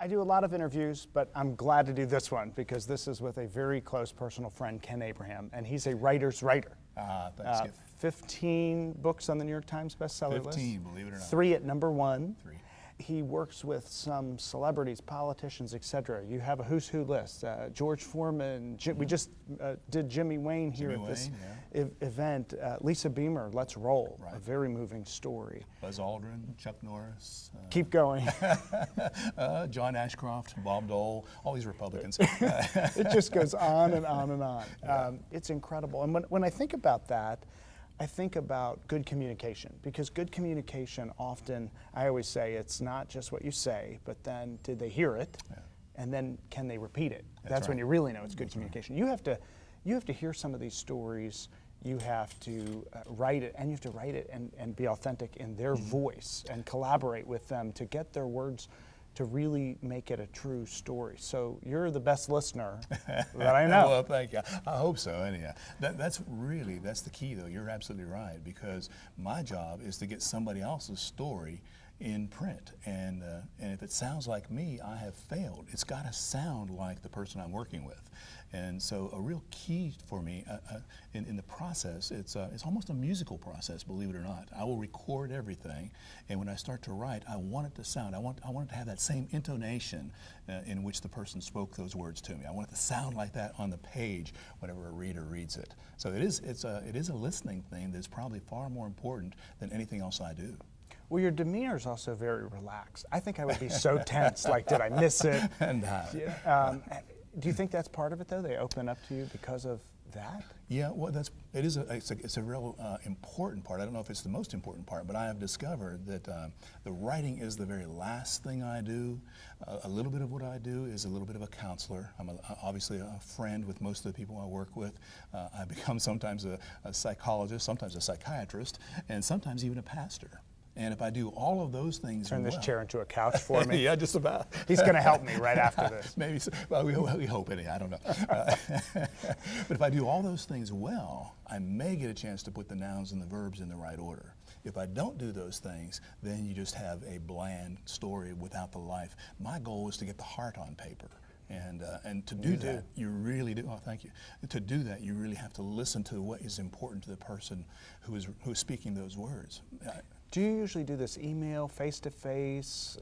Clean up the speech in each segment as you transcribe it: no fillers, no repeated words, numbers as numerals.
I do a lot of interviews, but I'm glad to do this one because this is with a very close personal friend, Ken Abraham, and he's a writer's writer. Thanks, Skip. 15 books on the New York Times bestseller list. 15, believe it or not. 3 at number 1. 3. He works with some celebrities, politicians, etc. You have a who's who list. George Foreman, we just did Jimmy Wayne here at this event. Lisa Beamer, Let's Roll, a very moving story. Buzz Aldrin, Chuck Norris. Keep going. John Ashcroft, Bob Dole, all these Republicans. It just goes on and on and on. Yeah. It's incredible. And when I think about that, I think about good communication, because good communication often, I always say, it's not just what you say, but then did they hear it, and then can they repeat it? That's when you really know it's good communication. You have to hear some of these stories. You have to write it, and you have to write it and be authentic in their voice and collaborate with them to get their words to really make it a true story. So you're the best listener that I know. Well, thank you. I hope so, anyhow. That's the key, though. You're absolutely right, because my job is to get somebody else's story in print, and if it sounds like me, I have failed. It's got to sound like the person I'm working with. And so a real key for me in the process, it's almost a musical process, believe it or not. I will record everything, and when I start to write, I want it to sound, I want it to have that same intonation in which the person spoke those words to me. I want it to sound like that on the page whenever a reader reads it. So it is a listening thing that's probably far more important than anything else I do. Well, your demeanor is also very relaxed. I think I would be so tense, like, did I miss it? Do you think that's part of it, though? They open up to you because of that? Yeah, well, it's a real important part. I don't know if it's the most important part, but I have discovered that the writing is the very last thing I do. A little bit of what I do is a little bit of a counselor. I'm obviously a friend with most of the people I work with. I become sometimes a psychologist, sometimes a psychiatrist, and sometimes even a pastor. And if I do all of those things Turn this chair into a couch for me. Yeah, just about. He's going to help me right after this. Maybe so. Well, we hope anyhow. I don't know. But if I do all those things well, I may get a chance to put the nouns and the verbs in the right order. If I don't do those things, then you just have a bland story without the life. My goal is to get the heart on paper. And to do that, you really do. Oh, thank you. To do that, you really have to listen to what is important to the person who is speaking those words. Do you usually do this email, face-to-face,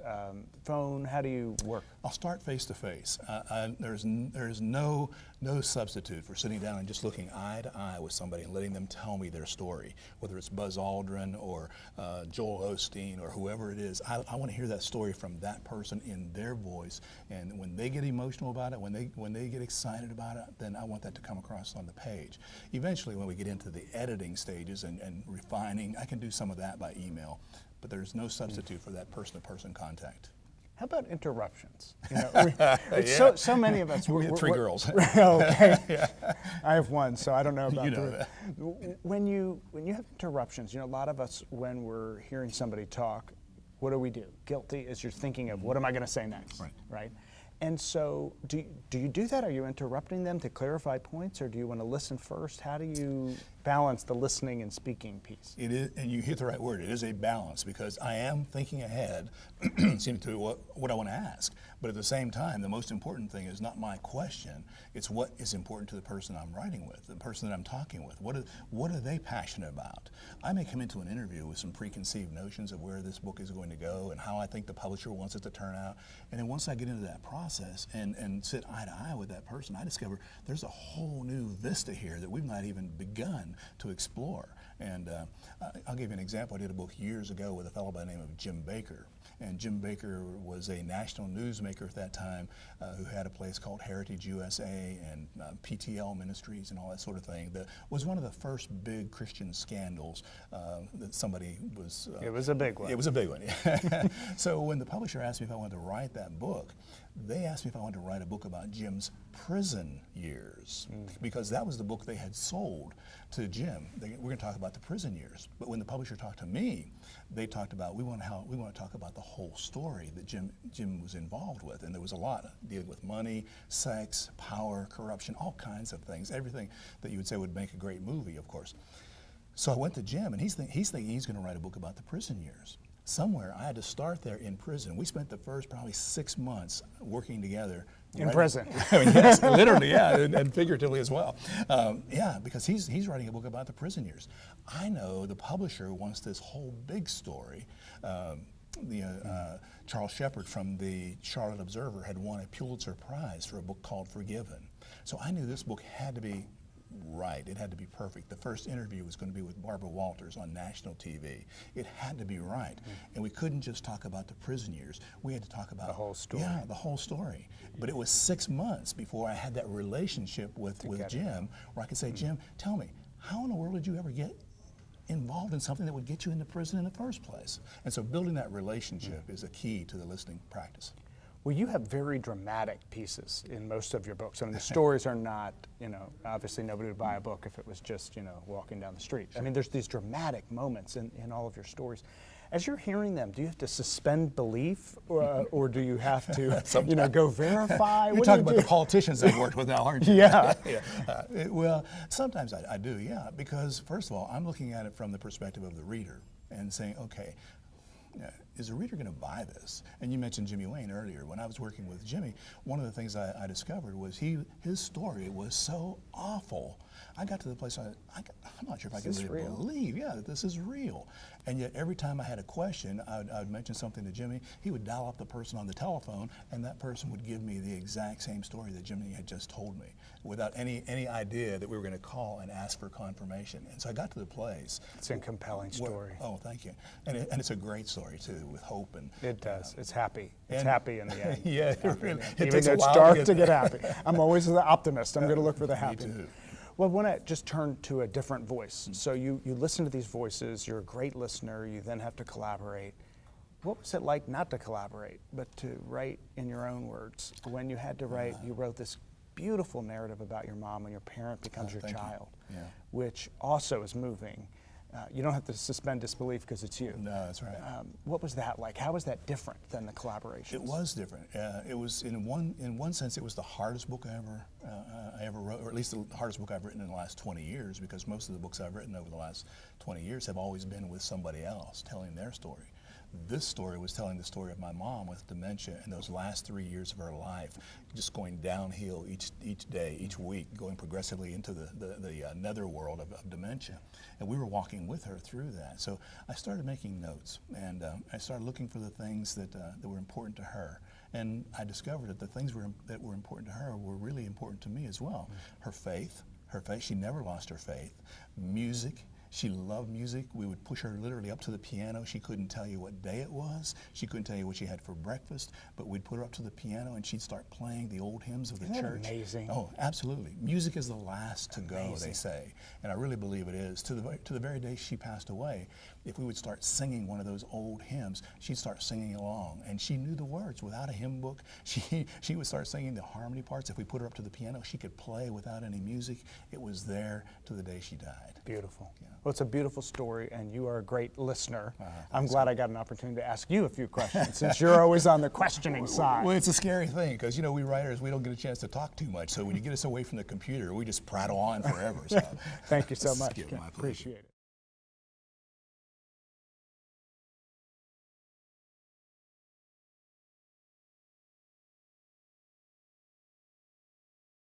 phone? How do you work? I'll start face-to-face. There's no substitute for sitting down and just looking eye to eye with somebody and letting them tell me their story, whether it's Buzz Aldrin or Joel Osteen or whoever it is. I want to hear that story from that person in their voice, and when they get emotional about it, when they get excited about it, then I want that to come across on the page. Eventually, when we get into the editing stages and refining, I can do some of that by email. But there's no substitute for that person-to-person contact. How about interruptions? You know, so many of us. We have 3 girls. Okay. Yeah. I have 1, so I don't know about you know that. When you have interruptions, you know, a lot of us, when we're hearing somebody talk, what do? Guilty as you're thinking of, what am I going to say next? Right? And so, do you do that? Are you interrupting them to clarify points, or do you want to listen first? How do you balance the listening and speaking piece? It is, and you hit the right word. It is a balance, because I am thinking ahead to what I want to ask. But at the same time, the most important thing is not my question. It's what is important to the person I'm writing with, the person that I'm talking with. What are they passionate about? I may come into an interview with some preconceived notions of where this book is going to go and how I think the publisher wants it to turn out. And then once I get into that process and sit eye to eye with that person, I discover there's a whole new vista here that we've not even begun to explore. And I'll give you an example. I did a book years ago with a fellow by the name of Jim Baker. And Jim Baker was a national newsmaker at that time who had a place called Heritage USA and PTL Ministries and all that sort of thing. That was one of the first big Christian scandals that somebody was... it was a big one. It was a big one. So when the publisher asked me if I wanted to write that book, they asked me if I wanted to write a book about Jim's prison years, because that was the book they had sold to Jim. We're going to talk about the prison years. But when the publisher talked to me, they talked about, we want to talk about the whole story that Jim was involved with. And there was a lot dealing with money, sex, power, corruption, all kinds of things, everything that you would say would make a great movie, of course. So I went to Jim, and he's thinking he's going to write a book about the prison years. somewhere I had to start there in prison. We spent the first probably 6 months working together. In prison. I mean, yes, literally, yeah, and figuratively as well. Yeah, because he's writing a book about the prison years. I know the publisher wants this whole big story. Charles Shepard from the Charlotte Observer had won a Pulitzer Prize for a book called Forgiven. So I knew this book had to be right. It had to be perfect. The first interview was going to be with Barbara Walters on national TV. It had to be right. And we couldn't just talk about the prison years. We had to talk about the whole story. Yeah, the whole story. But it was 6 months before I had that relationship with Jim, where I could say, Jim, tell me, how in the world did you ever get involved in something that would get you into prison in the first place? And so building that relationship is a key to the listening practice. Well, you have very dramatic pieces in most of your books. I mean, the stories are not, obviously nobody would buy a book if it was just, walking down the street. I mean, there's these dramatic moments in all of your stories. As you're hearing them, do you have to suspend belief, or do you have to, go verify? You're talking about the politicians I've worked with now, aren't you? Yeah. Well, sometimes I do, yeah, because first of all, I'm looking at it from the perspective of the reader and saying, okay, is the reader going to buy this? And you mentioned Jimmy Wayne earlier. When I was working with Jimmy, one of the things I discovered was his story was so awful. I got to the place I'm not sure if I can really believe, that this is real. And yet every time I had a question, I would mention something to Jimmy. He would dial up the person on the telephone, and that person would give me the exact same story that Jimmy had just told me, without any idea that we were going to call and ask for confirmation. And so I got to the place. It's a compelling story. Oh, thank you. And it's a great story too, with hope and. It does. It's happy. It's happy in the end. Yeah, even though it's dark to get happy. I'm always the optimist. I'm going to look for the happy. Me too. Well, I want to just turn to a different voice. So you listen to these voices. You're a great listener. You then have to collaborate. What was it like not to collaborate, but to write in your own words? When you had to write, you wrote this beautiful narrative about your mom when your parent becomes your child, which also is moving. You don't have to suspend disbelief because it's you. No, that's right. What was that like? How was that different than the collaboration? It was different. It was in one sense, it was the hardest book I ever wrote, or at least the hardest book I've written in the last 20 years, because most of the books I've written over the last 20 years have always been with somebody else telling their story. This story was telling the story of my mom with dementia and those last 3 years of her life, just going downhill each day, each week, going progressively into the netherworld of dementia. And we were walking with her through that. So I started making notes, and I started looking for the things that were important to her. And I discovered that the things that were important to her were really important to me as well. Her faith, she never lost her faith. Music. She loved music. We would push her literally up to the piano. She couldn't tell you what day it was. She couldn't tell you what she had for breakfast, but we'd put her up to the piano and she'd start playing the old hymns of the church. Amazing. Oh, absolutely. Music is the last to go, they say. And I really believe it is. To the very day she passed away, if we would start singing one of those old hymns, she'd start singing along. And she knew the words without a hymn book. She would start singing the harmony parts. If we put her up to the piano, she could play without any music. It was there to the day she died. Beautiful. Yeah. Well, it's a beautiful story, and you are a great listener. I'm glad I got an opportunity to ask you a few questions, since you're always on the questioning side. Well, it's a scary thing, because, we writers, we don't get a chance to talk too much. So when you get us away from the computer, we just prattle on forever. So. Thank you so much. Skip, my pleasure. Appreciate it.